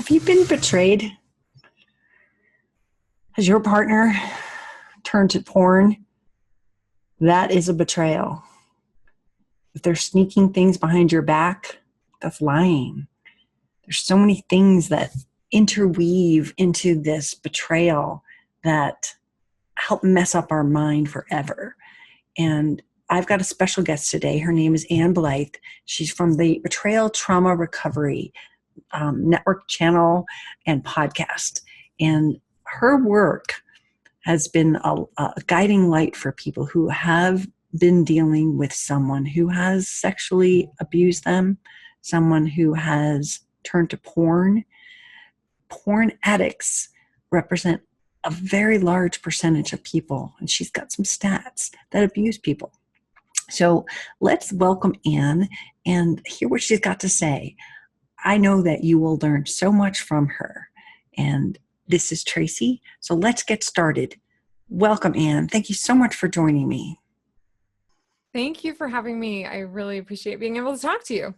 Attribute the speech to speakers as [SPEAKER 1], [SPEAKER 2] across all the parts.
[SPEAKER 1] Have you been betrayed? Has your partner turned to porn? That is a betrayal. If they're sneaking things behind your back, that's lying. There's so many things that interweave into this betrayal that help mess up our mind forever. And I've got a special guest today. Her name is Blythe. She's from the Betrayal Trauma Recovery network channel and podcast. And her work has been a guiding light for people who have been dealing with someone who has sexually abused them, someone who has turned to porn. Porn addicts represent a very large percentage of people, and she's got some stats that abuse people. So let's welcome Anne and hear what she's got to say. I know that you will learn so much from her. And this is Tracy. So let's get started. Welcome, Anne. Thank you so much for joining me.
[SPEAKER 2] Thank you for having me. I really appreciate being able to talk to you.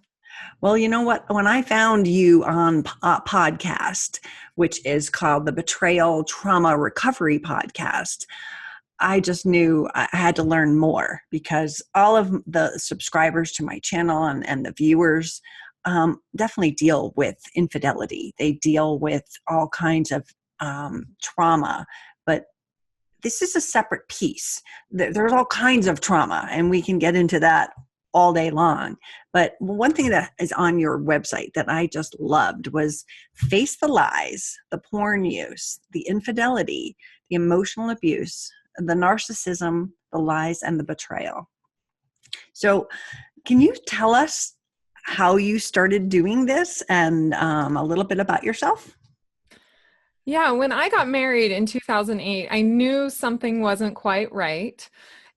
[SPEAKER 1] Well, you know what? When I found you on a podcast, which is called the Betrayal Trauma Recovery podcast, I just knew I had to learn more because all of the subscribers to my channel and the viewers definitely deal with infidelity. They deal with all kinds of trauma, but this is a separate piece. There's all kinds of trauma, and we can get into that all day long. But one thing that is on your website that I just loved was face the lies, the porn use, the infidelity, the emotional abuse, the narcissism, the lies, and the betrayal. So can you tell us how you started doing this and a little bit about yourself?
[SPEAKER 2] Yeah, when I got married in 2008, I knew something wasn't quite right.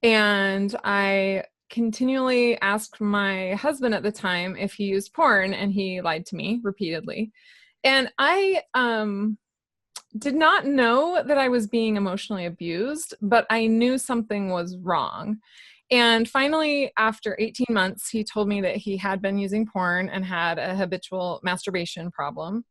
[SPEAKER 2] And I continually asked my husband at the time if he used porn, and he lied to me repeatedly. And I did not know that I was being emotionally abused, but I knew something was wrong. And finally, after 18 months, he told me that he had been using porn and had a habitual masturbation problem.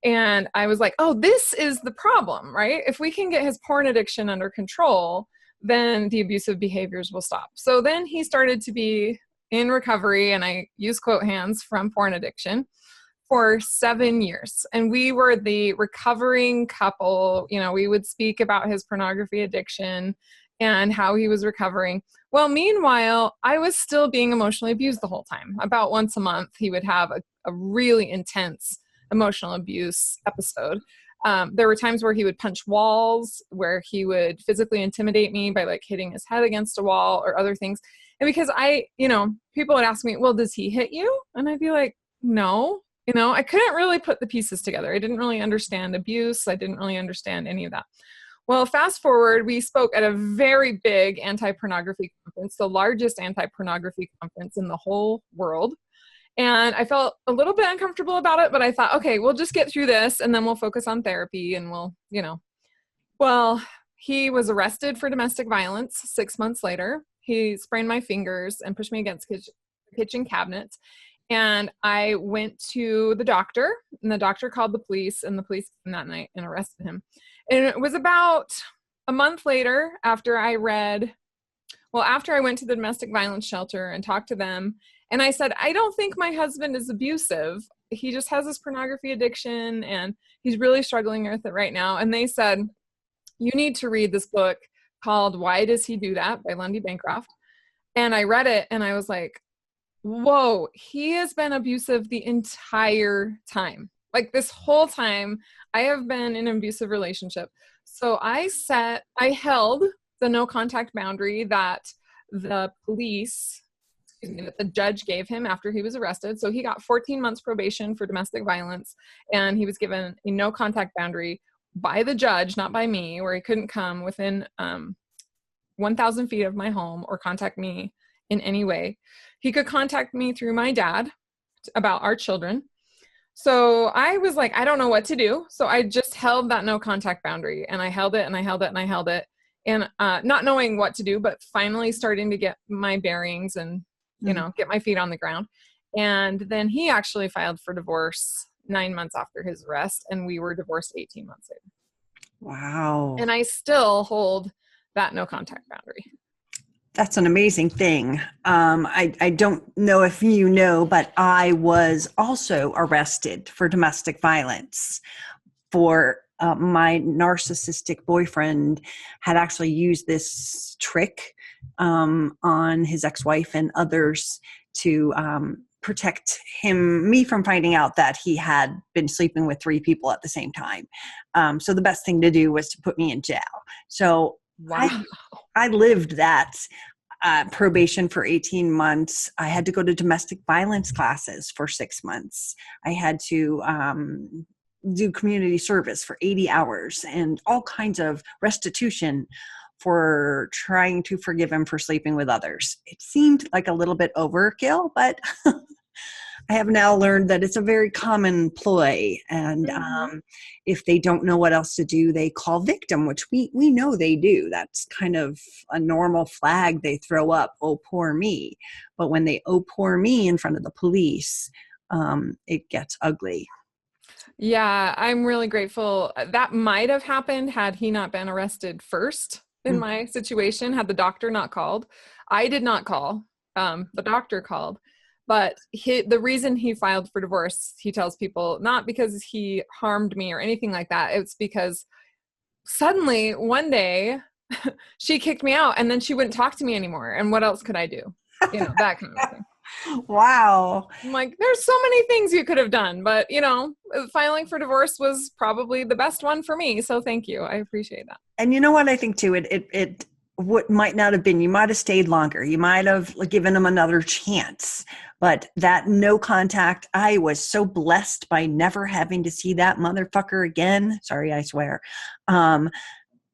[SPEAKER 2] And I was like, oh, this is the problem, right? If we can get his porn addiction under control, then the abusive behaviors will stop. So then he started to be in recovery, and I use quote hands, from porn addiction for 7 years. And we were the recovering couple. You know, we would speak about his pornography addiction and how he was recovering. Well, meanwhile, I was still being emotionally abused the whole time. About once a month, he would have a really intense emotional abuse episode. There were times where he would punch walls, where he would physically intimidate me by like hitting his head against a wall or other things. And because people would ask me, well, does he hit you? And I'd be like, no, I couldn't really put the pieces together. I didn't really understand abuse. I didn't really understand any of that. Well, fast forward, we spoke at a very big anti-pornography conference, the largest anti-pornography conference in the whole world. And I felt a little bit uncomfortable about it, but I thought, okay, we'll just get through this and then we'll focus on therapy and Well, he was arrested for domestic violence 6 months later. He sprained my fingers and pushed me against kitchen cabinets. And I went to the doctor, and the doctor called the police, and the police came that night and arrested him. And it was about a month later after I went to the domestic violence shelter and talked to them. And I said, I don't think my husband is abusive. He just has this pornography addiction, and he's really struggling with it right now. And they said, you need to read this book called Why Does He Do That by Lundy Bancroft. And I read it, and I was like, whoa, he has been abusive the entire time. Like this whole time, I have been in an abusive relationship. So I held the no contact boundary that the judge gave him after he was arrested. So he got 14 months probation for domestic violence, and he was given a no contact boundary by the judge, not by me, where he couldn't come within 1,000 feet of my home or contact me in any way. He could contact me through my dad about our children. So I was like, I don't know what to do. So I just held that no contact boundary, and I held it and I held it and I held it, and not knowing what to do, but finally starting to get my bearings and, get my feet on the ground. And then he actually filed for divorce 9 months after his arrest, and we were divorced 18 months later.
[SPEAKER 1] Wow.
[SPEAKER 2] And I still hold that no contact boundary.
[SPEAKER 1] That's an amazing thing. I don't know if you know, but I was also arrested for domestic violence for my narcissistic boyfriend had actually used this trick on his ex-wife and others to protect me from finding out that he had been sleeping with 3 people at the same time. So the best thing to do was to put me in jail. So
[SPEAKER 2] Wow.
[SPEAKER 1] I lived that probation for 18 months. I had to go to domestic violence classes for 6 months. I had to do community service for 80 hours and all kinds of restitution for trying to forgive him for sleeping with others. It seemed like a little bit overkill, but I have now learned that it's a very common ploy. And if they don't know what else to do, they call victim, which we know they do. That's kind of a normal flag they throw up, oh, poor me. But when they, oh, poor me in front of the police, it gets ugly.
[SPEAKER 2] Yeah, I'm really grateful. That might have happened had he not been arrested first in my situation, had the doctor not called. I did not call. The doctor called. But the reason he filed for divorce, he tells people, not because he harmed me or anything like that. It's because suddenly one day she kicked me out and then she wouldn't talk to me anymore. And what else could I do? You know, that kind of thing.
[SPEAKER 1] Wow.
[SPEAKER 2] I'm like, there's so many things you could have done, but you know, filing for divorce was probably the best one for me. So thank you. I appreciate that.
[SPEAKER 1] And you know what I think too, it what might not have been, you might have stayed longer. You might have given them another chance, but that no contact, I was so blessed by never having to see that motherfucker again. Sorry, I swear.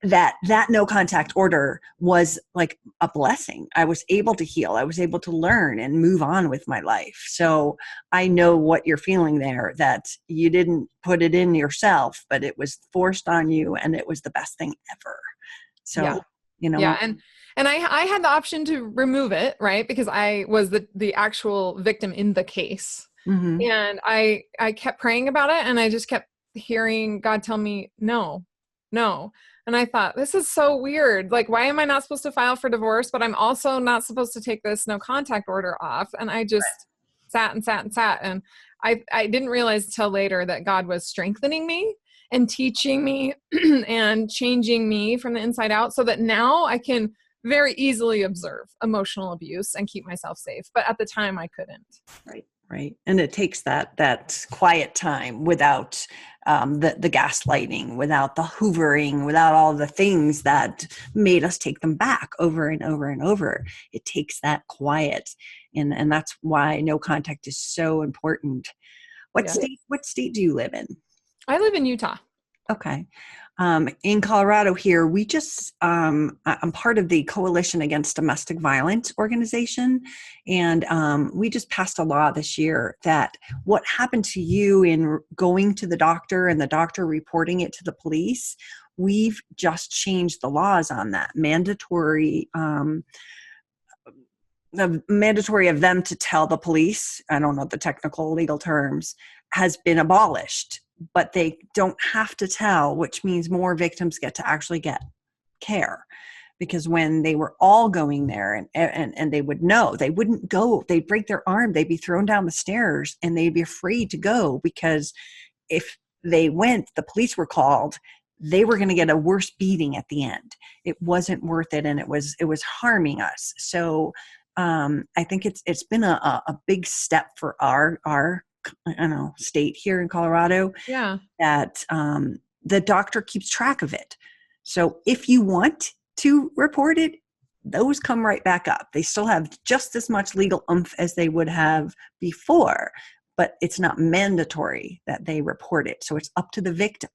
[SPEAKER 1] That no contact order was like a blessing. I was able to heal. I was able to learn and move on with my life. So I know what you're feeling there, that you didn't put it in yourself, but it was forced on you and it was the best thing ever. So,
[SPEAKER 2] yeah.
[SPEAKER 1] You know,
[SPEAKER 2] yeah. And I had the option to remove it, right? Because I was the actual victim in the case.
[SPEAKER 1] Mm-hmm.
[SPEAKER 2] And I kept praying about it, and I just kept hearing God tell me, no. And I thought, this is so weird. Like, why am I not supposed to file for divorce? But I'm also not supposed to take this no contact order off. And I just sat. And I didn't realize until later that God was strengthening me and teaching me and changing me from the inside out, so that now I can very easily observe emotional abuse and keep myself safe. But at the time I couldn't.
[SPEAKER 1] Right. And it takes that quiet time without the gaslighting, without the hoovering, without all the things that made us take them back over and over and over. It takes that quiet. And that's why no contact is so important. What state do you live in?
[SPEAKER 2] I live in Utah.
[SPEAKER 1] Okay. In Colorado here, we just, I'm part of the Coalition Against Domestic Violence organization. And we just passed a law this year that what happened to you in going to the doctor and the doctor reporting it to the police, we've just changed the laws on that. Mandatory of them to tell the police, I don't know the technical legal terms, has been abolished. But they don't have to tell, which means more victims get to actually get care. Because when they were all going there and they would know, they wouldn't go, they'd break their arm, they'd be thrown down the stairs and they'd be afraid to go, because if they went, the police were called, they were going to get a worse beating at the end. It wasn't worth it, and it was harming us. So I think it's been a big step for our state here in Colorado.
[SPEAKER 2] Yeah.
[SPEAKER 1] That the doctor keeps track of it. So if you want to report it, those come right back up. They still have just as much legal oomph as they would have before, but it's not mandatory that they report it. So it's up to the victim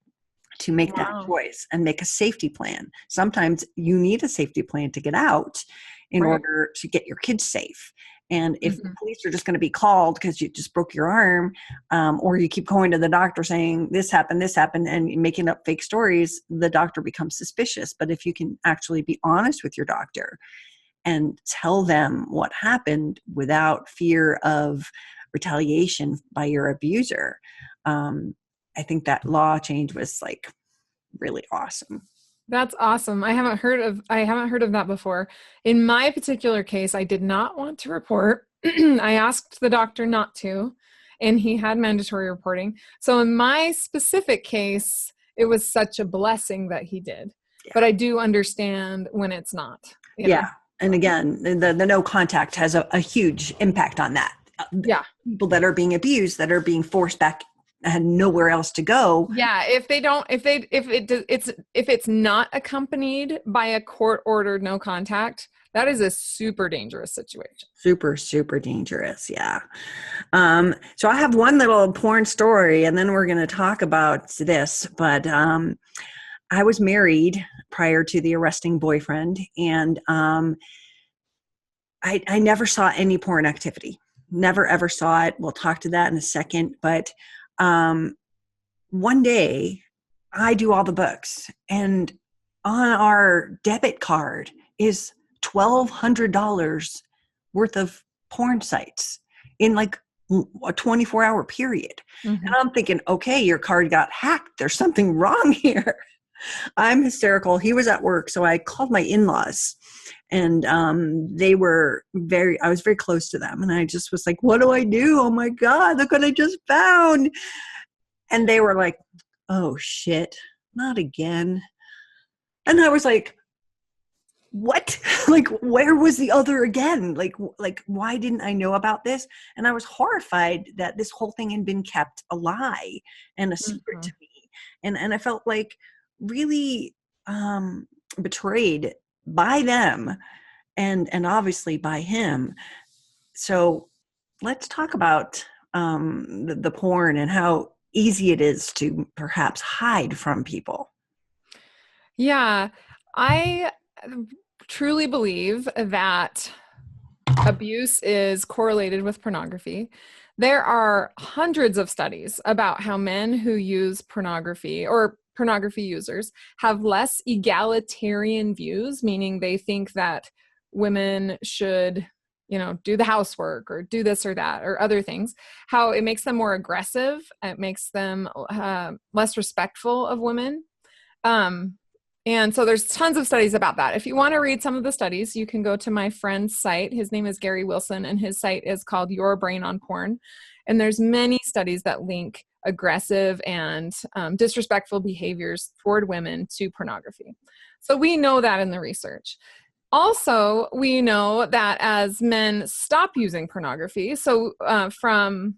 [SPEAKER 1] to make that choice and make a safety plan. Sometimes you need a safety plan to get out in order to get your kids safe. And if the police are just going to be called because you just broke your arm, or you keep going to the doctor saying this happened, and making up fake stories, the doctor becomes suspicious. But if you can actually be honest with your doctor and tell them what happened without fear of retaliation by your abuser, I think that law change was like really awesome.
[SPEAKER 2] That's awesome. I haven't heard of that before. In my particular case, I did not want to report. I asked the doctor not to, and he had mandatory reporting. So in my specific case, it was such a blessing that he did. Yeah. But I do understand when it's not.
[SPEAKER 1] Yeah. And again, the no contact has a huge impact on that.
[SPEAKER 2] Yeah.
[SPEAKER 1] People that are being abused, that are being forced back and nowhere else to go.
[SPEAKER 2] Yeah. If it's not accompanied by a court ordered no contact, that is a super dangerous situation.
[SPEAKER 1] Super, super dangerous. Yeah. So I have one little porn story and then we're going to talk about this, but, I was married prior to the arresting boyfriend, and I never saw any porn activity. Never, ever saw it. We'll talk to that in a second. But one day, I do all the books, and on our debit card is $1,200 worth of porn sites in like a 24-hour period. Mm-hmm. And I'm thinking, okay, your card got hacked. There's something wrong here. I'm hysterical. He was at work, so I called my in-laws, and I was very close to them, and I just was like, what do I do? Oh my God, look what I just found. And they were like, oh shit, not again. And I was like, what? Like, where was the other again? Like, why didn't I know about this? And I was horrified that this whole thing had been kept a lie and a secret to me. And I felt like really betrayed by them and obviously by him. So let's talk about the porn and how easy it is to perhaps hide from people.
[SPEAKER 2] Yeah, I truly believe that abuse is correlated with pornography. There are hundreds of studies about how men who use pornography or pornography users have less egalitarian views, meaning they think that women should, do the housework or do this or that or other things, how it makes them more aggressive. It makes them less respectful of women. And so there's tons of studies about that. If you want to read some of the studies, you can go to my friend's site. His name is Gary Wilson, and his site is called Your Brain on Porn. And there's many studies that link aggressive and disrespectful behaviors toward women to pornography. So we know that in the research. Also, we know that as men stop using pornography, so from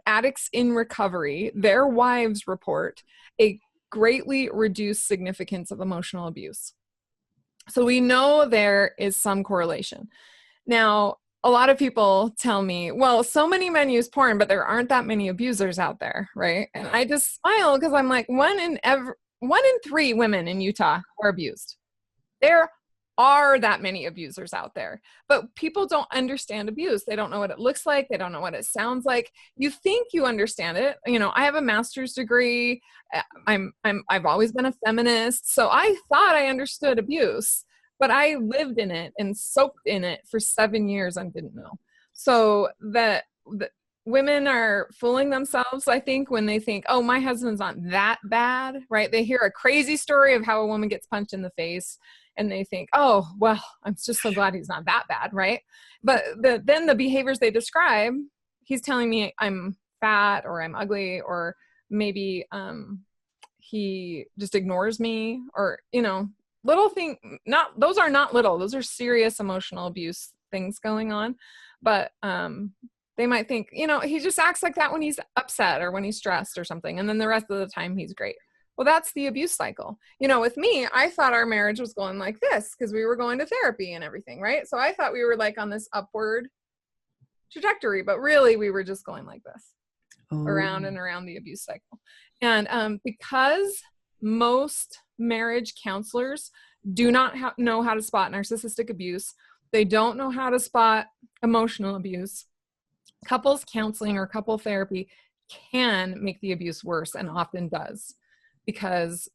[SPEAKER 2] addicts in recovery, their wives report a greatly reduced significance of emotional abuse. So we know there is some correlation. Now, a lot of people tell me, well, so many men use porn, but there aren't that many abusers out there, right? And I just smile because I'm like, 1 in 3 women in Utah are abused. There are that many abusers out there, but people don't understand abuse. They don't know what it looks like. They don't know what it sounds like. You think you understand it. I have a master's degree. I've always been a feminist. So I thought I understood abuse, but I lived in it and soaked in it for 7 years and didn't know. So the women are fooling themselves, I think, when they think, oh, my husband's not that bad, right? They hear a crazy story of how a woman gets punched in the face and they think, oh, well, I'm just so glad he's not that bad, right? But then the behaviors they describe, he's telling me I'm fat or I'm ugly, or maybe he just ignores me, or, little thing, those are not little, those are serious emotional abuse things going on. But they might think, he just acts like that when he's upset or when he's stressed or something. And then the rest of the time he's great. Well, that's the abuse cycle. With me, I thought our marriage was going like this because we were going to therapy and everything, right? So I thought we were like on this upward trajectory, but really we were just going like this, around and around the abuse cycle. And because most marriage counselors do not know how to spot narcissistic abuse, they don't know how to spot emotional abuse, couples counseling or couple therapy can make the abuse worse, and often does, because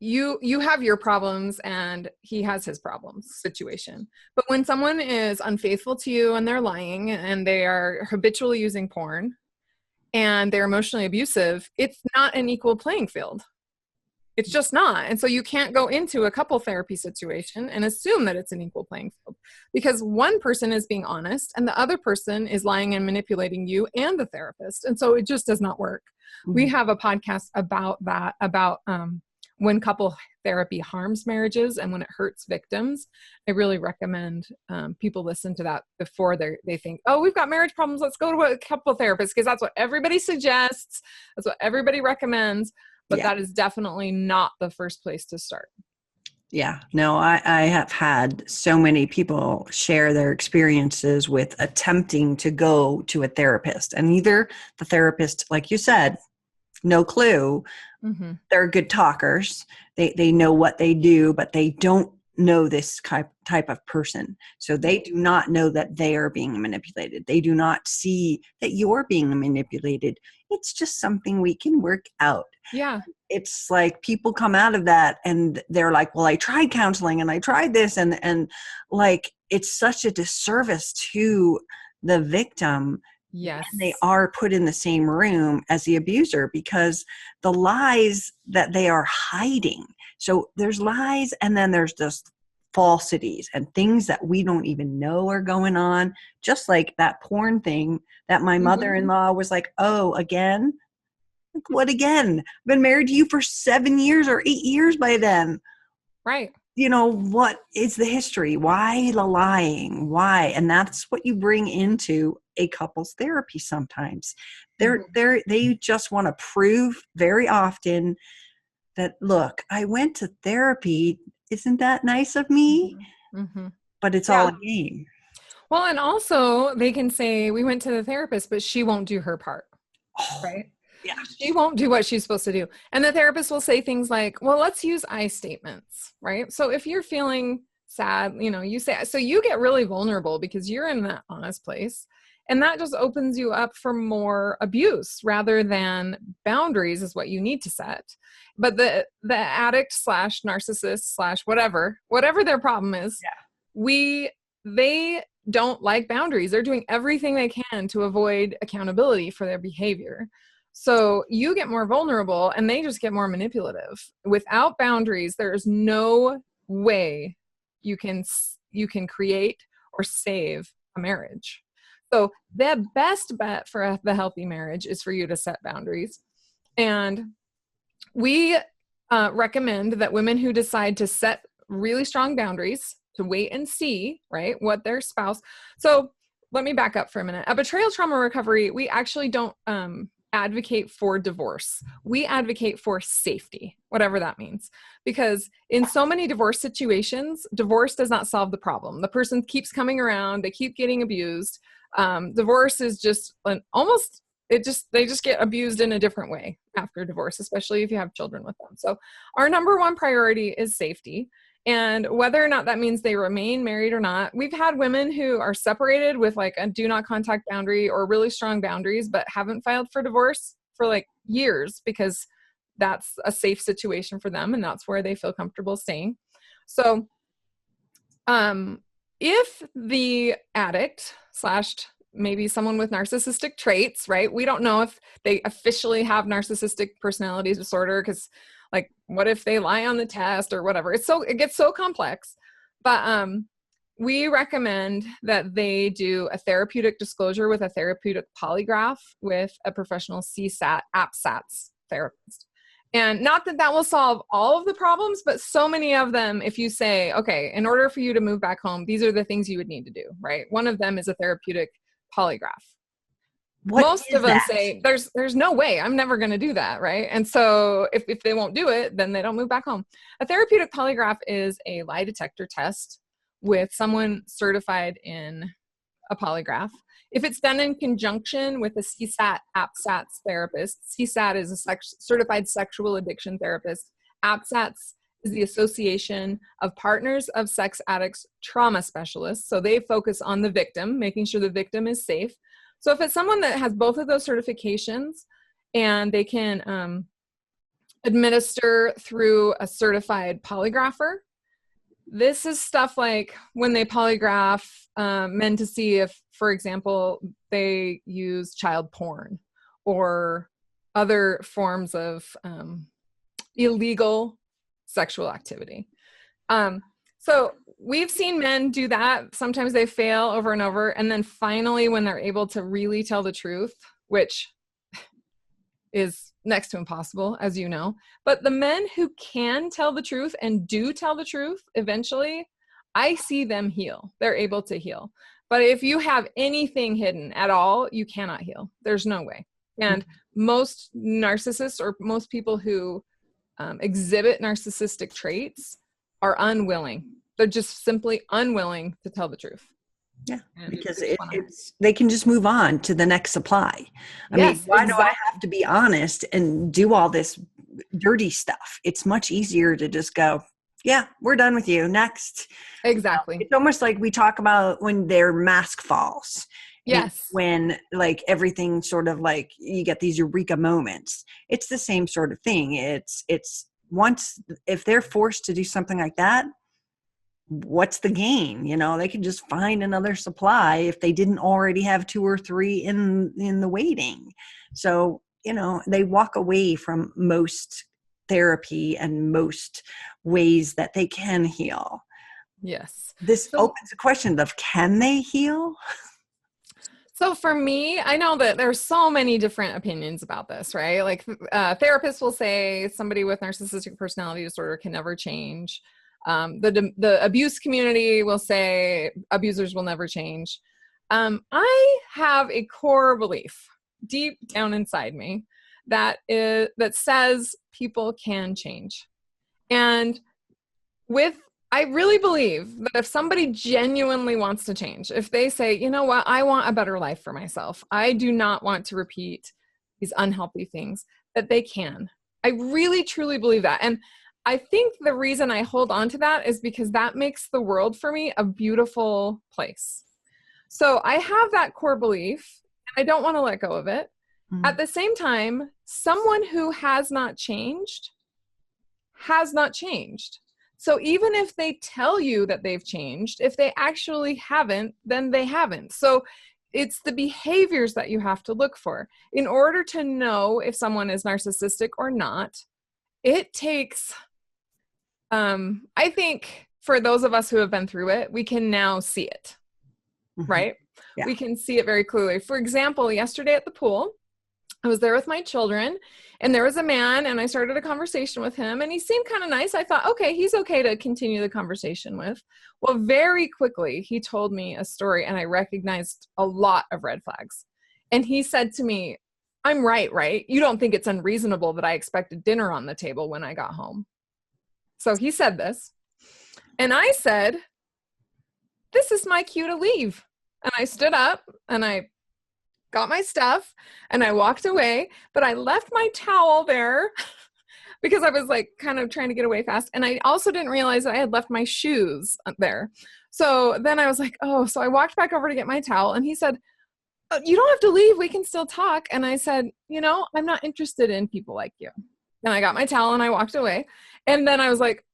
[SPEAKER 2] you have your problems and he has his problems situation. But when someone is unfaithful to you and they're lying and they are habitually using porn and they're emotionally abusive, it's not an equal playing field. It's just not. And so you can't go into a couple therapy situation and assume that it's an equal playing field, because one person is being honest and the other person is lying and manipulating you and the therapist. And so it just does not work. Mm-hmm. We have a podcast about that, about when couple therapy harms marriages and when it hurts victims. I really recommend people listen to that before they think, oh, we've got marriage problems, let's go to a couple therapist, because that's what everybody suggests. That's what everybody recommends. But that is definitely not the first place to start.
[SPEAKER 1] Yeah, no, I have had so many people share their experiences with attempting to go to a therapist. And either the therapist, like you said, no clue, mm-hmm. they're good talkers. They know what they do, but they don't know this type of person. So they do not know that they are being manipulated. They do not see that you're being manipulated. It's just something we can work out.
[SPEAKER 2] Yeah.
[SPEAKER 1] It's like people come out of that and they're like, well, I tried counseling and I tried this. And like, it's such a disservice to the victim.
[SPEAKER 2] Yes.
[SPEAKER 1] When they are put in the same room as the abuser, because the lies that they are hiding. So there's lies, and then there's just falsities and things that we don't even know are going on. Just like that porn thing that my mother-in-law was like, oh, again? Like, what again? I've been married to you for 7 years or 8 years by then.
[SPEAKER 2] Right.
[SPEAKER 1] You know, what is the history? Why the lying? Why? And that's what you bring into a couple's therapy sometimes. They just want to prove very often that, look, I went to therapy. Isn't that nice of me? Mm-hmm. But it's all a game.
[SPEAKER 2] Well, and also they can say, we went to the therapist, but she won't do her part. Right?
[SPEAKER 1] Yeah.
[SPEAKER 2] She won't do what she's supposed to do. And the therapist will say things like, well, let's use I statements, right? So if you're feeling sad, you say, so you get really vulnerable because you're in that honest place. And that just opens you up for more abuse rather than boundaries is what you need to set. But the addict / narcissist / whatever their problem is, they don't like boundaries. They're doing everything they can to avoid accountability for their behavior. So you get more vulnerable and they just get more manipulative. Without boundaries, there is no way you can create or save a marriage. So the best bet for the healthy marriage is for you to set boundaries. And we recommend that women who decide to set really strong boundaries, to wait and see, right, what their spouse. So let me back up for a minute. At Betrayal Trauma Recovery, we actually don't advocate for divorce. We advocate for safety, whatever that means. Because in so many divorce situations, divorce does not solve the problem. The person keeps coming around, they keep getting abused. Divorce is just they just get abused in a different way after divorce, especially if you have children with them. So our number one priority is safety. And whether or not that means they remain married or not, we've had women who are separated with like a do not contact boundary or really strong boundaries, but haven't filed for divorce for like years because that's a safe situation for them and that's where they feel comfortable staying. So if the addict / maybe someone with narcissistic traits, right? We don't know if they officially have narcissistic personality disorder because like, what if they lie on the test or whatever? It gets so complex, but we recommend that they do a therapeutic disclosure with a therapeutic polygraph with a professional CSAT, APSATs therapist. And not that will solve all of the problems, but so many of them, if you say, okay, in order for you to move back home, these are the things you would need to do, right? One of them is a therapeutic polygraph. Most of them say there's no way, I'm never going to do that, right? And so if they won't do it, then they don't move back home. A therapeutic polygraph is a lie detector test with someone certified in a polygraph. If it's done in conjunction with a CSAT, APSATs therapist, CSAT is a certified sexual addiction therapist. APSATs is the Association of Partners of Sex Addicts Trauma Specialists. So they focus on the victim, making sure the victim is safe. So if it's someone that has both of those certifications and they can administer through a certified polygrapher, this is stuff like when they polygraph men to see if, for example, they use child porn or other forms of illegal sexual activity. So we've seen men do that. Sometimes they fail over and over. And then finally, when they're able to really tell the truth, which is next to impossible, as you know, but the men who can tell the truth and do tell the truth, eventually, I see them heal. They're able to heal. But if you have anything hidden at all, you cannot heal. There's no way. And most narcissists, or most people who exhibit narcissistic traits, are unwilling. They're just simply unwilling to tell the truth.
[SPEAKER 1] Yeah, because they can just move on to the next supply. I mean, why do I have to be honest and do all this dirty stuff? It's much easier to just go, yeah, we're done with you. Next.
[SPEAKER 2] Exactly.
[SPEAKER 1] It's almost like we talk about when their mask falls.
[SPEAKER 2] Yes.
[SPEAKER 1] When like everything sort of like you get these eureka moments. It's the same sort of thing. It's once, if they're forced to do something like that, what's the gain? You know, they can just find another supply if they didn't already have 2 or 3 in the waiting. So, you know, they walk away from most therapy and most ways that they can heal.
[SPEAKER 2] Yes.
[SPEAKER 1] This opens the question of, can they heal?
[SPEAKER 2] So for me, I know that there's so many different opinions about this, right? Like therapists will say somebody with narcissistic personality disorder can never change. The abuse community will say abusers will never change. I have a core belief deep down inside me that says people can change. And I really believe that if somebody genuinely wants to change, if they say, you know what, I want a better life for myself, I do not want to repeat these unhealthy things, that they can. I really, truly believe that. And I think the reason I hold on to that is because that makes the world for me a beautiful place. So I have that core belief, and I don't want to let go of it. At the same time, someone who has not changed has not changed. So even if they tell you that they've changed, if they actually haven't, then they haven't. So it's the behaviors that you have to look for. In order to know if someone is narcissistic or not, it takes, I think for those of us who have been through it, we can now see it, right? Yeah. We can see it very clearly. For example, yesterday at the pool, I was there with my children, and there was a man, and I started a conversation with him, and he seemed kind of nice. I thought, okay, he's okay to continue the conversation with. Well, very quickly, he told me a story, and I recognized a lot of red flags. And he said to me, I'm right? You don't think it's unreasonable that I expected dinner on the table when I got home? So he said this, and I said, this is my cue to leave. And I stood up, and I got my stuff, and I walked away, but I left my towel there because I was like kind of trying to get away fast. And I also didn't realize that I had left my shoes there. So then I was like, oh, so I walked back over to get my towel, and he said, you don't have to leave. We can still talk. And I said, you know, I'm not interested in people like you. And I got my towel and I walked away. And then I was like,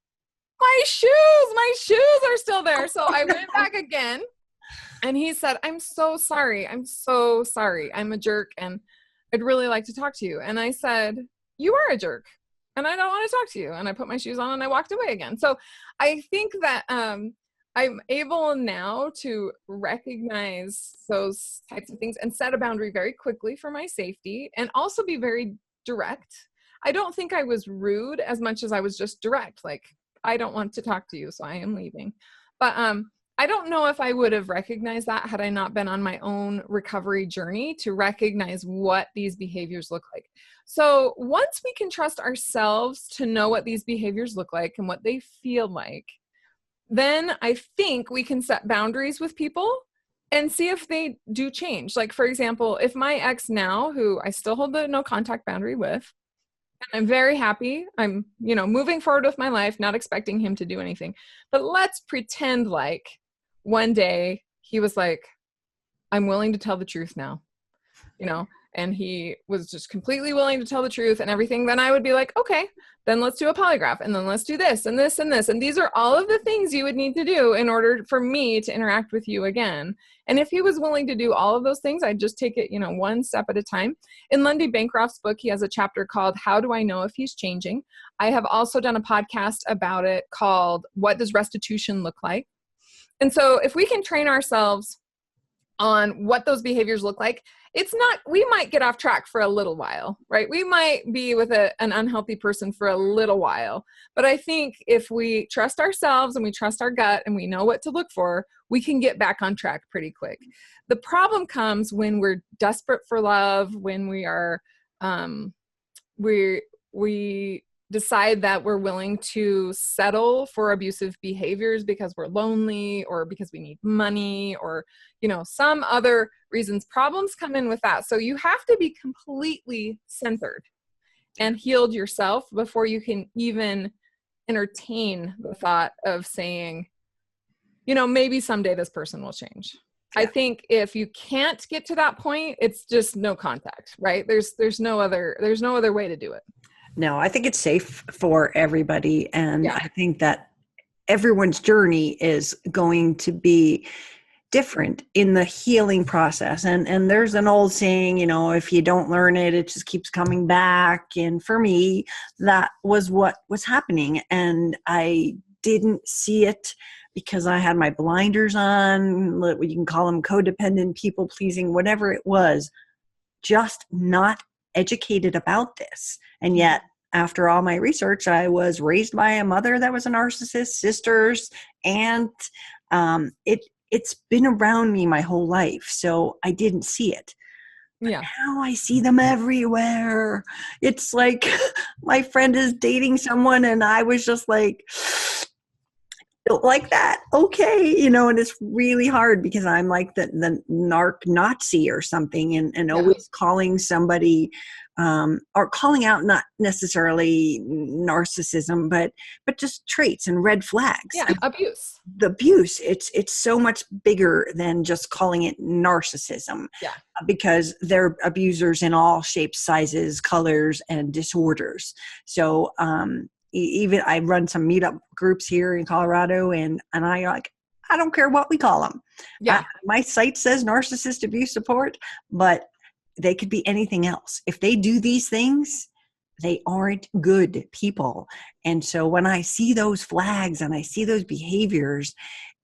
[SPEAKER 2] my shoes are still there. So I went back again. And he said, I'm so sorry. I'm a jerk, and I'd really like to talk to you. And I said, you are a jerk, and I don't want to talk to you. And I put my shoes on and I walked away again. So I think that I'm able now to recognize those types of things and set a boundary very quickly for my safety, and also be very direct. I don't think I was rude as much as I was just direct. Like, I don't want to talk to you, so I am leaving. But I don't know if I would have recognized that had I not been on my own recovery journey to recognize what these behaviors look like. So once we can trust ourselves to know what these behaviors look like and what they feel like, then I think we can set boundaries with people and see if they do change. Like, for example, if my ex now, who I still hold the no contact boundary with, and I'm very happy, I'm, moving forward with my life, not expecting him to do anything. But let's pretend like one day he was like, I'm willing to tell the truth now, and he was just completely willing to tell the truth and everything, then I would be like, okay, then let's do a polygraph, and then let's do this and this and this. And these are all of the things you would need to do in order for me to interact with you again. And if he was willing to do all of those things, I'd just take it, one step at a time. In Lundy Bancroft's book, he has a chapter called How Do I Know If He's Changing? I have also done a podcast about it called What Does Restitution Look Like? And so if we can train ourselves on what those behaviors look like, we might get off track for a little while, right? We might be with an unhealthy person for a little while. But I think if we trust ourselves and we trust our gut and we know what to look for, we can get back on track pretty quick. The problem comes when we're desperate for love, when we are, we decide that we're willing to settle for abusive behaviors because we're lonely or because we need money or, some other reasons. Problems come in with that. So you have to be completely centered and healed yourself before you can even entertain the thought of saying, maybe someday this person will change. Yeah. I think if you can't get to that point, it's just no contact, right? There's no other way to do it.
[SPEAKER 1] No, I think it's safe for everybody. And I think that everyone's journey is going to be different in the healing process. And there's an old saying, if you don't learn it, it just keeps coming back. And for me, that was what was happening. And I didn't see it because I had my blinders on, you can call them codependent, people pleasing, whatever it was, just not educated about this. And yet, after all my research, I was raised by a mother that was a narcissist, sisters, and it's been around me my whole life. So I didn't see it. But now I see them everywhere. It's like my friend is dating someone and I was just like, don't like that. Okay. And it's really hard because I'm like the narc Nazi or something and always calling somebody or calling out not necessarily narcissism, but just traits and red flags.
[SPEAKER 2] Yeah, abuse.
[SPEAKER 1] The abuse. It's so much bigger than just calling it narcissism.
[SPEAKER 2] Yeah.
[SPEAKER 1] Because they're abusers in all shapes, sizes, colors, and disorders. So even I run some meetup groups here in Colorado, and I don't care what we call them.
[SPEAKER 2] Yeah.
[SPEAKER 1] My site says narcissist abuse support, but they could be anything else. If they do these things, they aren't good people. And so when I see those flags and I see those behaviors,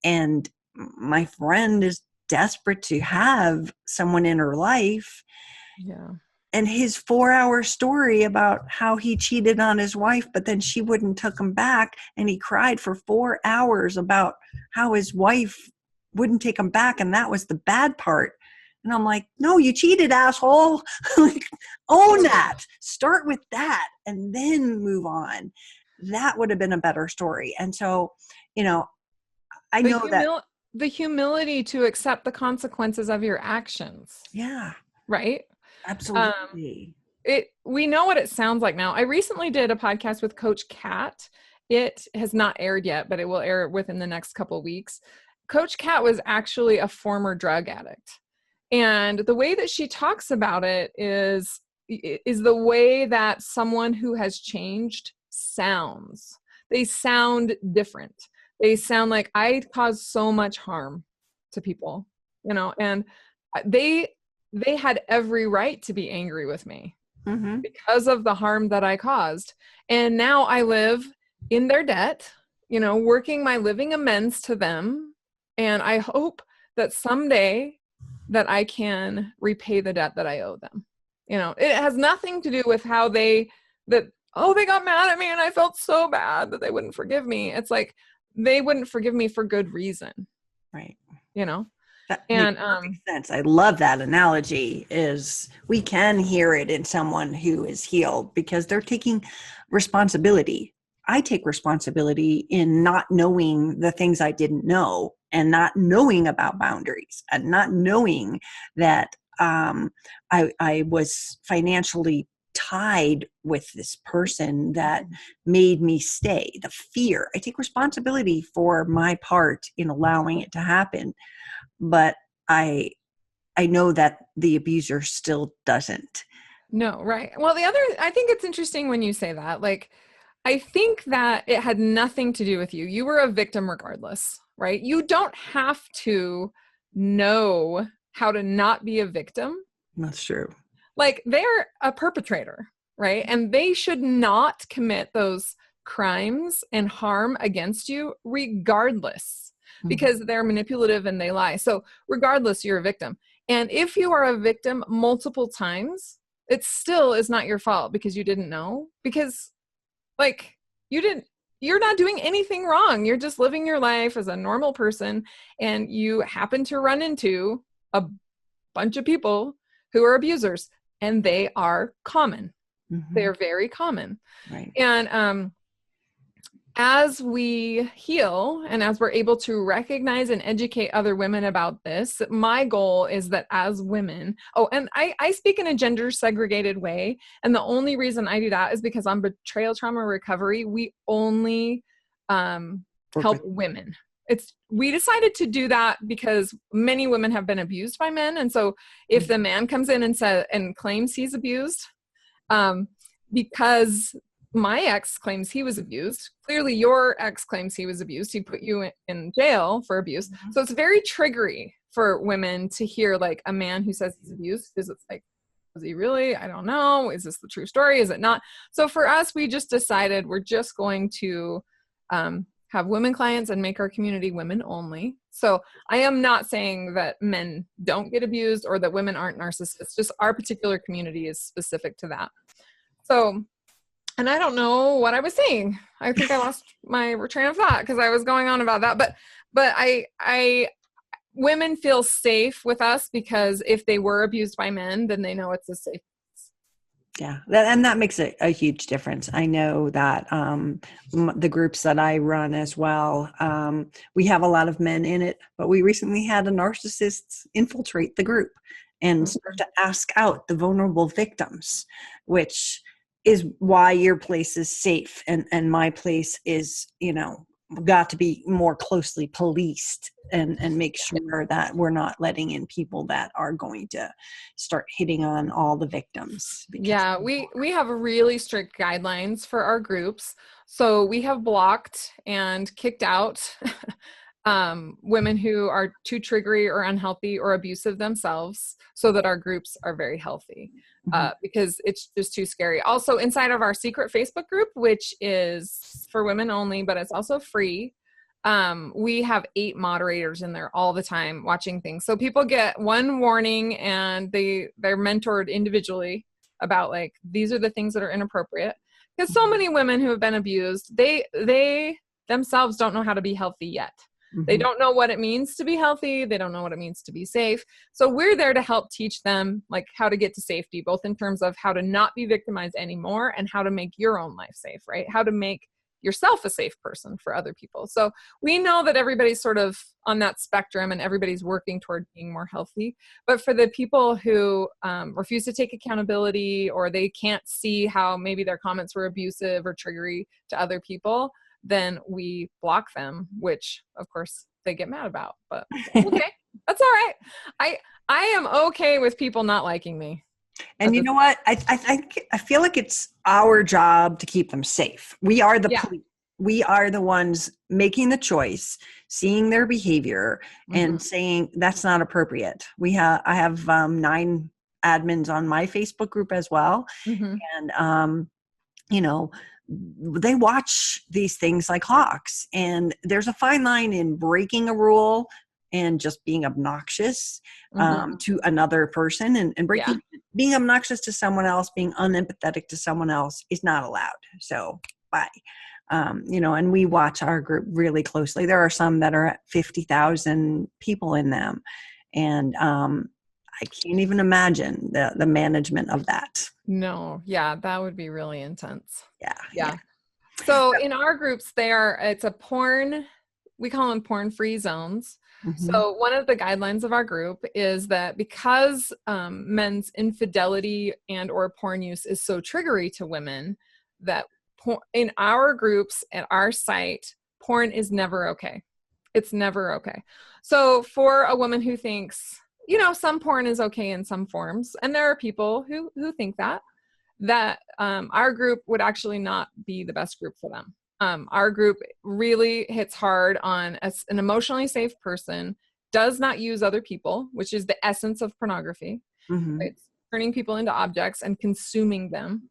[SPEAKER 1] and my friend is desperate to have someone in her life, and his 4-hour story about how he cheated on his wife, but then she wouldn't take him back, and he cried for 4 hours about how his wife wouldn't take him back, and that was the bad part. And I'm like, no, you cheated, asshole. Own that. Start with that and then move on. That would have been a better story. And so, I know that
[SPEAKER 2] the humility to accept the consequences of your actions.
[SPEAKER 1] Yeah.
[SPEAKER 2] Right?
[SPEAKER 1] Absolutely.
[SPEAKER 2] We know what it sounds like now. I recently did a podcast with Coach Kat. It has not aired yet, but it will air within the next couple of weeks. Coach Kat was actually a former drug addict. And the way that she talks about it is the way that someone who has changed sounds. They sound different. They sound like, I caused so much harm to people, and they had every right to be angry with me because of the harm that I caused. And now I live in their debt, working my living amends to them. And I hope that someday that I can repay the debt that I owe them. It has nothing to do with how they got mad at me and I felt so bad that they wouldn't forgive me. It's like, they wouldn't forgive me for good reason.
[SPEAKER 1] Right.
[SPEAKER 2] That
[SPEAKER 1] makes perfect sense. I love that analogy. Is we can hear it in someone who is healed because they're taking responsibility. I take responsibility in not knowing the things I didn't know and not knowing about boundaries and not knowing that I was financially tied with this person that made me stay. The fear. I take responsibility for my part in allowing it to happen. But I I know that the abuser still doesn't.
[SPEAKER 2] No, right. Well, I think it's interesting when you say that. Like, I think that it had nothing to do with you. You were a victim regardless, right? You don't have to know how to not be a victim.
[SPEAKER 1] That's true.
[SPEAKER 2] Like, they're a perpetrator, right? And they should not commit those crimes and harm against you regardless, because they're manipulative and they lie. So regardless, you're a victim. And if you are a victim multiple times, it still is not your fault because you didn't know, because like you're not doing anything wrong. You're just living your life as a normal person, and you happen to run into a bunch of people who are abusers, and they are common. They're very common.
[SPEAKER 1] Right.
[SPEAKER 2] And as we heal and as we're able to recognize and educate other women about this, my goal is that as women, and I speak in a gender segregated way. And the only reason I do that is because on Betrayal Trauma Recovery, we only help women. We decided to do that because many women have been abused by men. And so if the man comes in and claims he's abused, because my ex claims he was abused, clearly your ex claims he was abused, he put you in jail for abuse. So it's very triggery for women to hear like a man who says he's abused, because it's like, was he really? I don't know. Is this the true story? Is it not? So for us, we just decided we're just going to have women clients and make our community women only. So I am not saying that men don't get abused or that women aren't narcissists. Just our particular community is specific to that. So, and I don't know what I was saying. I think I lost my train of thought because I was going on about that. But women feel safe with us because if they were abused by men, then they know it's a safe place.
[SPEAKER 1] Yeah. And that makes a huge difference. I know that the groups that I run as well, we have a lot of men in it, but we recently had a narcissist infiltrate the group and start to ask out the vulnerable victims, which is why your place is safe and my place is, got to be more closely policed and make sure that we're not letting in people that are going to start hitting on all the victims.
[SPEAKER 2] Yeah, we have really strict guidelines for our groups. So we have blocked and kicked out women who are too triggery or unhealthy or abusive themselves, so that our groups are very healthy, because it's just too scary. Also, inside of our secret Facebook group, which is for women only, but it's also free, we have 8 moderators in there all the time watching things. So people get one warning and they're mentored individually about like, these are the things that are inappropriate. Because so many women who have been abused, they themselves don't know how to be healthy yet. They don't know what it means to be healthy. They don't know what it means to be safe. So we're there to help teach them like how to get to safety, both in terms of how to not be victimized anymore and how to make your own life safe, right? How to make yourself a safe person for other people. So we know that everybody's sort of on that spectrum and everybody's working toward being more healthy. But for the people who refuse to take accountability, or they can't see how maybe their comments were abusive or triggery to other people, then we block them, which of course they get mad about, but okay, that's all right. I am okay with people not liking me.
[SPEAKER 1] And you know what? I feel like it's our job to keep them safe. We are the police. We are the ones making the choice, seeing their behavior and saying that's not appropriate. I have 9 admins on my Facebook group as well. And, they watch these things like hawks, and there's a fine line in breaking a rule and just being obnoxious to another person, and being obnoxious to someone else, being unempathetic to someone else is not allowed. So bye. And we watch our group really closely. There are some that are at 50,000 people in them. And I can't even imagine the management of that.
[SPEAKER 2] No. Yeah. That would be really intense.
[SPEAKER 1] Yeah.
[SPEAKER 2] So in our groups, it's a porn, we call them porn-free zones. So one of the guidelines of our group is that because men's infidelity and or porn use is so triggery to women, that in our groups at our site, porn is never okay. It's never okay. So for a woman who thinks, some porn is okay in some forms. And there are people who think that our group would actually not be the best group for them. Our group really hits hard on an emotionally safe person, does not use other people, which is the essence of pornography.
[SPEAKER 1] Mm-hmm.
[SPEAKER 2] It's turning people into objects and consuming them,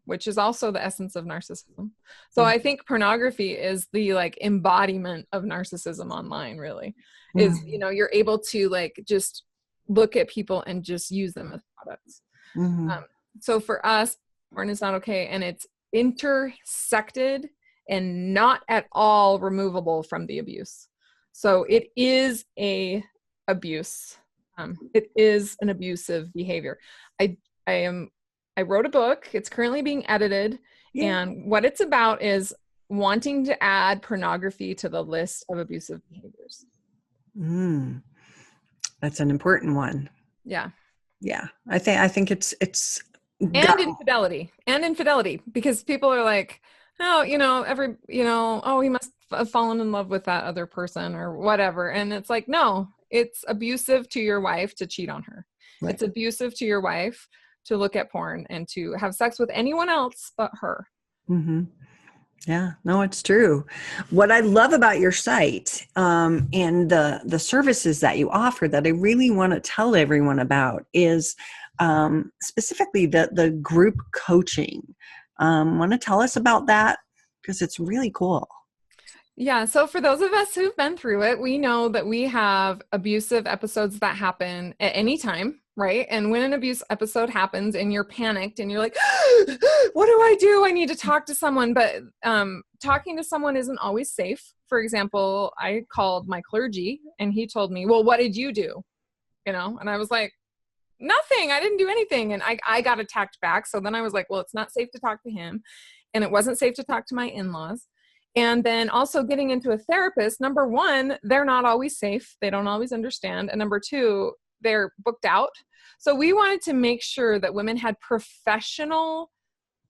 [SPEAKER 2] which is also the essence of narcissism. So I think pornography is the like embodiment of narcissism online, really. Is, you're able to like just look at people and just use them as products.
[SPEAKER 1] Mm-hmm.
[SPEAKER 2] So for us, porn is not okay, and it's intersected and not at all removable from the abuse. So it is a abuse. It is an abusive behavior. I wrote a book. It's currently being edited.
[SPEAKER 1] Yeah.
[SPEAKER 2] And what it's about is wanting to add pornography to the list of abusive behaviors.
[SPEAKER 1] That's an important one.
[SPEAKER 2] Yeah.
[SPEAKER 1] Yeah. I think it's
[SPEAKER 2] infidelity, because people are like, oh, he must have fallen in love with that other person or whatever. And it's like, no, it's abusive to your wife to cheat on her. Right. It's abusive to your wife to look at porn and to have sex with anyone else but her.
[SPEAKER 1] Mm-hmm. Yeah, no, it's true. What I love about your site and the services that you offer that I really want to tell everyone about is specifically the group coaching. Want to tell us about that? Because it's really cool.
[SPEAKER 2] Yeah. So for those of us who've been through it, we know that we have abusive episodes that happen at any time, right? And when an abuse episode happens and you're panicked and you're like, what do I do? I need to talk to someone. But talking to someone isn't always safe. For example, I called my clergy and he told me, well, what did you do? And I was like, nothing. I didn't do anything. And I got attacked back. So then I was like, well, it's not safe to talk to him. And it wasn't safe to talk to my in-laws. And then also getting into a therapist, number one, they're not always safe. They don't always understand. And number two, they're booked out. So we wanted to make sure that women had professional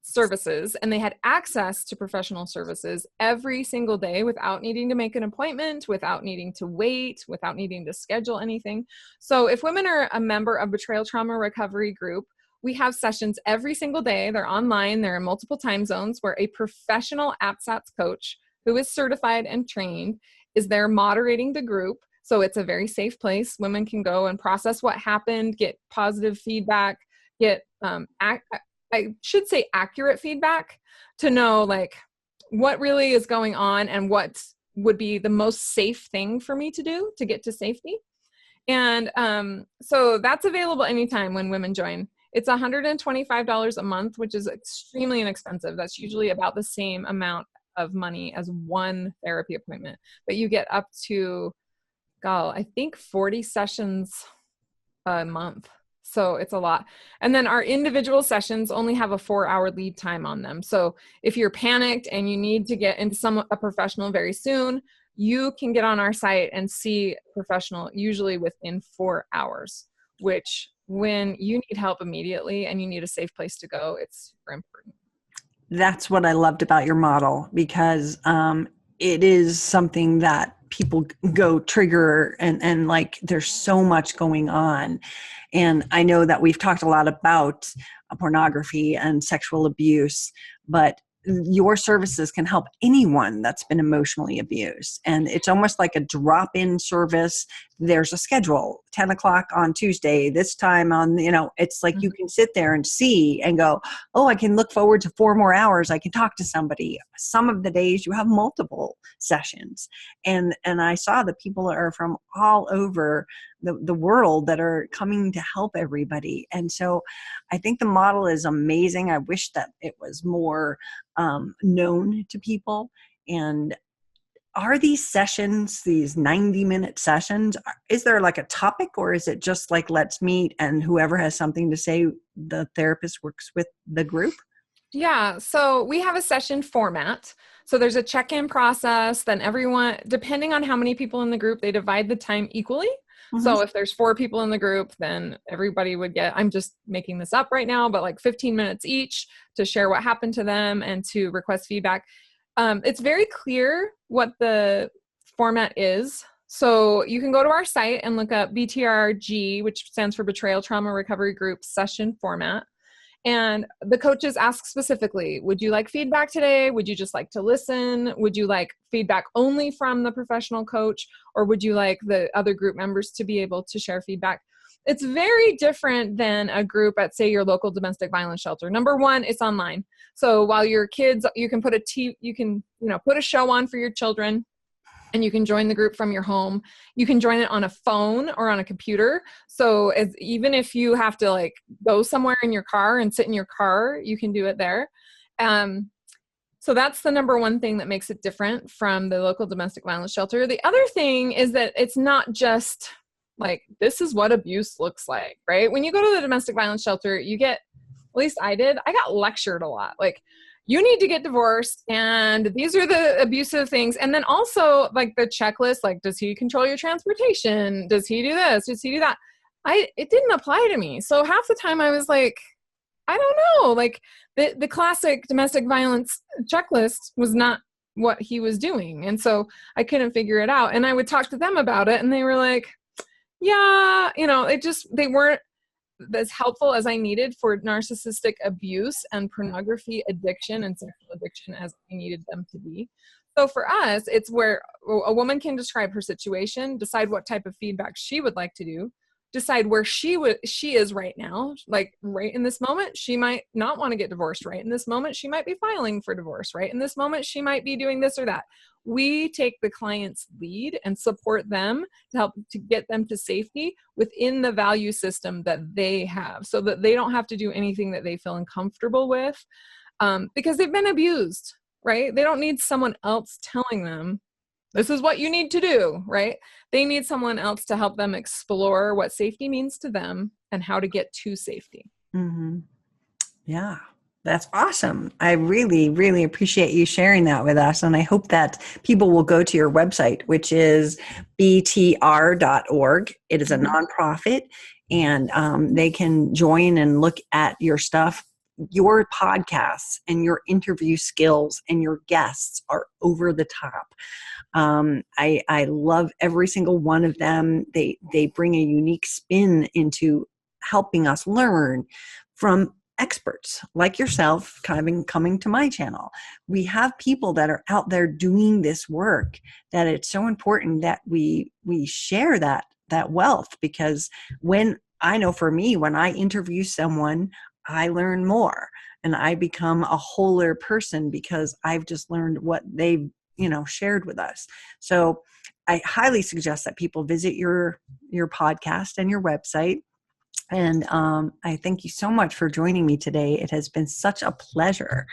[SPEAKER 2] services and they had access to professional services every single day without needing to make an appointment, without needing to wait, without needing to schedule anything. So if women are a member of Betrayal Trauma Recovery group, we have sessions every single day. They're online. They're in multiple time zones where a professional APSATS coach who is certified and trained is there moderating the group. So it's a very safe place. Women can go and process what happened, get positive feedback, get, I should say accurate feedback to know like what really is going on and what would be the most safe thing for me to do to get to safety. And so that's available anytime when women join. It's $125 a month, which is extremely inexpensive. That's usually about the same amount of money as one therapy appointment, but you get up to, I think 40 sessions a month. So it's a lot. And then our individual sessions only have a 4-hour lead time on them. So if you're panicked and you need to get into a professional very soon, you can get on our site and see a professional usually within 4 hours, which when you need help immediately and you need a safe place to go, it's super important.
[SPEAKER 1] That's what I loved about your model, because it is something that people go trigger and like there's so much going on. And I know that we've talked a lot about pornography and sexual abuse, but your services can help anyone that's been emotionally abused. And it's almost like a drop-in service. There's a schedule, 10 o'clock on Tuesday, this time on, it's like you can sit there and see and go, oh, I can look forward to 4 more hours. I can talk to somebody. Some of the days you have multiple sessions. And I saw that people are from all over the world that are coming to help everybody. And so I think the model is amazing. I wish that it was more known to people. And are these sessions, these 90-minute sessions, is there like a topic, or is it just like, let's meet and whoever has something to say, the therapist works with the group?
[SPEAKER 2] Yeah. So we have a session format. So there's a check-in process. Then everyone, depending on how many people in the group, they divide the time equally. Mm-hmm. So if there's 4 people in the group, then everybody would get, I'm just making this up right now, but like 15 minutes each to share what happened to them and to request feedback. It's very clear what the format is. So you can go to our site and look up BTRG, which stands for Betrayal Trauma Recovery Group session format. And the coaches ask specifically, would you like feedback today? Would you just like to listen? Would you like feedback only from the professional coach? Or would you like the other group members to be able to share feedback? It's very different than a group at, say, your local domestic violence shelter. Number one, it's online. So while your kids, you can put put a show on for your children, and you can join the group from your home. You can join it on a phone or on a computer. So even if you have to like go somewhere in your car and sit in your car, you can do it there. So that's the number one thing that makes it different from the local domestic violence shelter. The other thing is that it's not just like, this is what abuse looks like, right? When you go to the domestic violence shelter, you get, at least I got lectured a lot. Like, you need to get divorced, and these are the abusive things. And then also like the checklist, like, does he control your transportation? Does he do this? Does he do that? It didn't apply to me. So half the time I was like, I don't know, like the classic domestic violence checklist was not what he was doing. And so I couldn't figure it out. And I would talk to them about it, and they were like, yeah, they weren't as helpful as I needed for narcissistic abuse and pornography addiction and sexual addiction as I needed them to be. So for us, it's where a woman can describe her situation, decide what type of feedback she would like to do, decide where she is right now. Like right in this moment, she might not want to get divorced. Right in this moment, she might be filing for divorce. Right in this moment, she might be doing this or that. We take the client's lead and support them to help to get them to safety within the value system that they have, so that they don't have to do anything that they feel uncomfortable with, because they've been abused, right? They don't need someone else telling them, this is what you need to do, right? They need someone else to help them explore what safety means to them and how to get to safety.
[SPEAKER 1] Mm-hmm. Yeah. That's awesome. I really, really appreciate you sharing that with us. And I hope that people will go to your website, which is btr.org. It is a nonprofit, and they can join and look at your stuff. Your podcasts and your interview skills and your guests are over the top. I love every single one of them. They bring a unique spin into helping us learn from experts like yourself coming to my channel. We have people that are out there doing this work, that it's so important that we share that wealth, because I know for me, when I interview someone, I learn more and I become a wholer person because I've just learned what they've shared with us. So I highly suggest that people visit your podcast and your website. And I thank you so much for joining me today. It has been such a pleasure.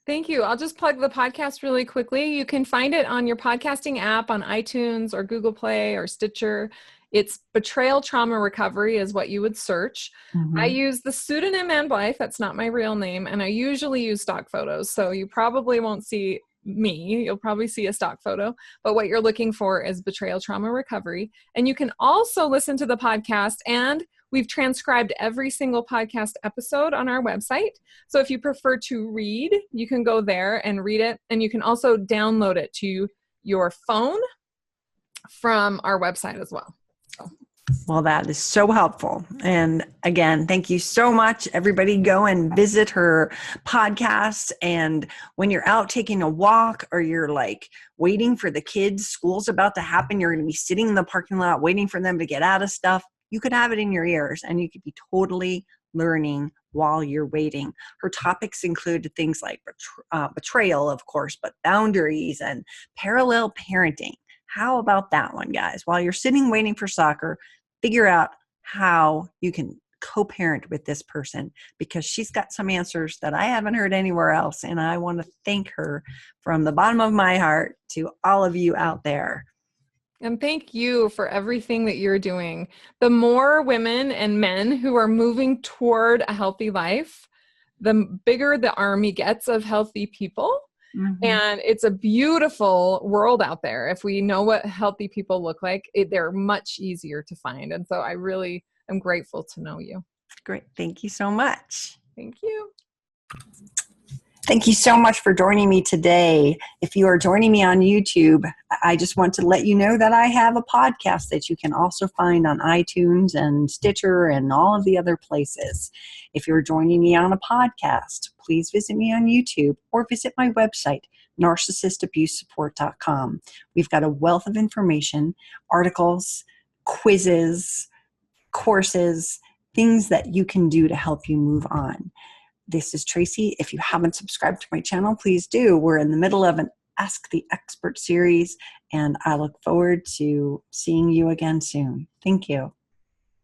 [SPEAKER 2] Thank you. I'll just plug the podcast really quickly. You can find it on your podcasting app on iTunes or Google Play or Stitcher. It's Betrayal Trauma Recovery is what you would search. Mm-hmm. I use the pseudonym Blythe. That's not my real name. And I usually use stock photos. So you probably won't see me. You'll probably see a stock photo. But what you're looking for is Betrayal Trauma Recovery. And you can also listen to the podcast, and we've transcribed every single podcast episode on our website. So if you prefer to read, you can go there and read it. And you can also download it to your phone from our website as well.
[SPEAKER 1] Well, that is so helpful. And again, thank you so much. Everybody go and visit her podcast. And when you're out taking a walk, or you're like waiting for the kids, school's about to happen, you're going to be sitting in the parking lot waiting for them to get out of stuff. You could have it in your ears and you could be totally learning while you're waiting. Her topics include things like betrayal, of course, but boundaries and parallel parenting. How about that one, guys? While you're sitting waiting for soccer, figure out how you can co-parent with this person, because she's got some answers that I haven't heard anywhere else. And I want to thank her from the bottom of my heart to all of you out there.
[SPEAKER 2] And thank you for everything that you're doing. The more women and men who are moving toward a healthy life, the bigger the army gets of healthy people. Mm-hmm. And it's a beautiful world out there. If we know what healthy people look like, they're much easier to find. And so I really am grateful to know you.
[SPEAKER 1] Great. Thank you so much.
[SPEAKER 2] Thank you.
[SPEAKER 1] Thank you so much for joining me today. If you are joining me on YouTube, I just want to let you know that I have a podcast that you can also find on iTunes and Stitcher and all of the other places. If you're joining me on a podcast, please visit me on YouTube or visit my website, narcissistabusesupport.com. We've got a wealth of information, articles, quizzes, courses, things that you can do to help you move on. This is Tracy. If you haven't subscribed to my channel, please do. We're in the middle of an Ask the Expert series, and I look forward to seeing you again soon. Thank you.